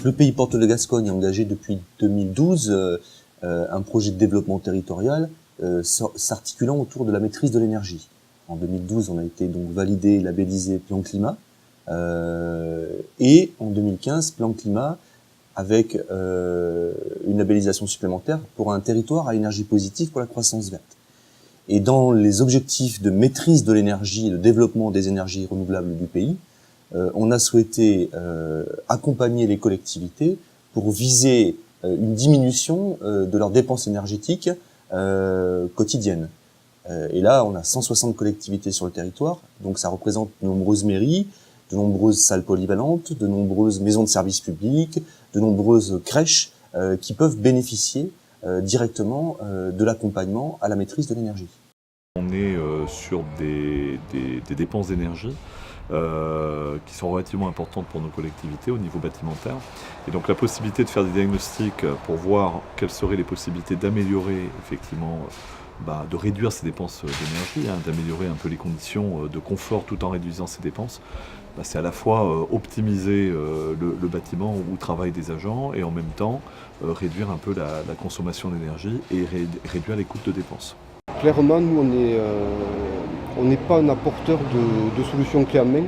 Donc le Pays Portes de Gascogne a engagé depuis 2012 un projet de développement territorial s'articulant autour de la maîtrise de l'énergie. En 2012, on a été donc validé, labellisé Plan Climat, et en 2015, Plan Climat avec une labellisation supplémentaire pour un territoire à énergie positive pour la croissance verte. Et dans les objectifs de maîtrise de l'énergie et de développement des énergies renouvelables du pays, on a souhaité accompagner les collectivités pour viser une diminution de leurs dépenses énergétiques quotidiennes. Et là, on a 160 collectivités sur le territoire, donc ça représente de nombreuses mairies, de nombreuses salles polyvalentes, de nombreuses maisons de services publics, de nombreuses crèches qui peuvent bénéficier directement de l'accompagnement à la maîtrise de l'énergie. On est sur des dépenses d'énergie qui sont relativement importantes pour nos collectivités au niveau bâtimentaire. Et donc la possibilité de faire des diagnostics pour voir quelles seraient les possibilités d'améliorer effectivement, de réduire ces dépenses d'énergie, d'améliorer un peu les conditions de confort tout en réduisant ces dépenses, c'est à la fois optimiser le bâtiment où travaillent des agents et en même temps réduire un peu la consommation d'énergie et réduire les coûts de dépenses. Clairement, nous, on n'est pas un apporteur de solutions clés en main.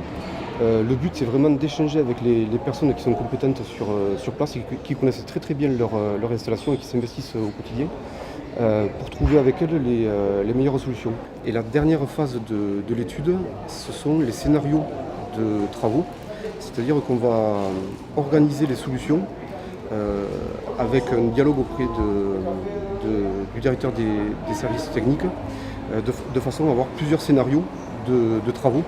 Le but, c'est vraiment d'échanger avec les personnes qui sont compétentes sur place et qui connaissent très très bien leur installation et qui s'investissent au quotidien pour trouver avec elles les meilleures solutions. Et la dernière phase de l'étude, ce sont les scénarios de travaux, c'est-à-dire qu'on va organiser les solutions avec un dialogue auprès du directeur des services techniques, de façon à avoir plusieurs scénarios de travaux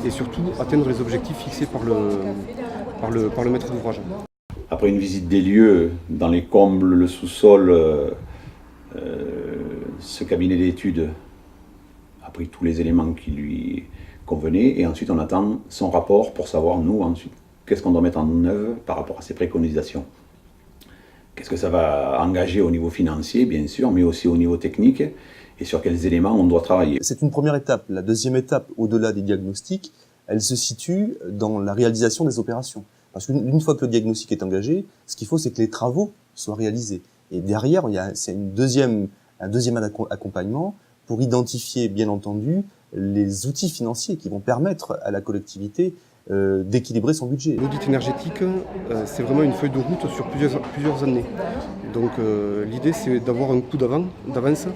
et surtout atteindre les objectifs fixés par le maître d'ouvrage. Après une visite des lieux, dans les combles, le sous-sol, ce cabinet d'études a pris tous les éléments qui lui convenaient et ensuite on attend son rapport pour savoir, nous, ensuite, qu'est-ce qu'on doit mettre en œuvre par rapport à ces préconisations. Qu'est-ce que ça va engager au niveau financier, bien sûr, mais aussi au niveau technique, et sur quels éléments on doit travailler. C'est une première étape. La deuxième étape, au-delà des diagnostics, elle se situe dans la réalisation des opérations. Parce qu'une fois que le diagnostic est engagé, ce qu'il faut, c'est que les travaux soient réalisés. Et derrière, c'est un deuxième accompagnement pour identifier, bien entendu, les outils financiers qui vont permettre à la collectivité d'équilibrer son budget. L'audit énergétique, c'est vraiment une feuille de route sur plusieurs années. Donc l'idée, c'est d'avoir un coup d'avance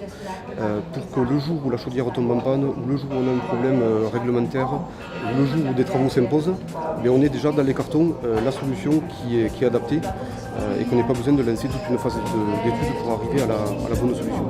pour que le jour où la chaudière tombe en panne, ou le jour où on a un problème réglementaire, ou le jour où des travaux s'imposent, on est déjà dans les cartons la solution qui est adaptée et qu'on n'ait pas besoin de lancer toute une phase d'études pour arriver à la bonne solution.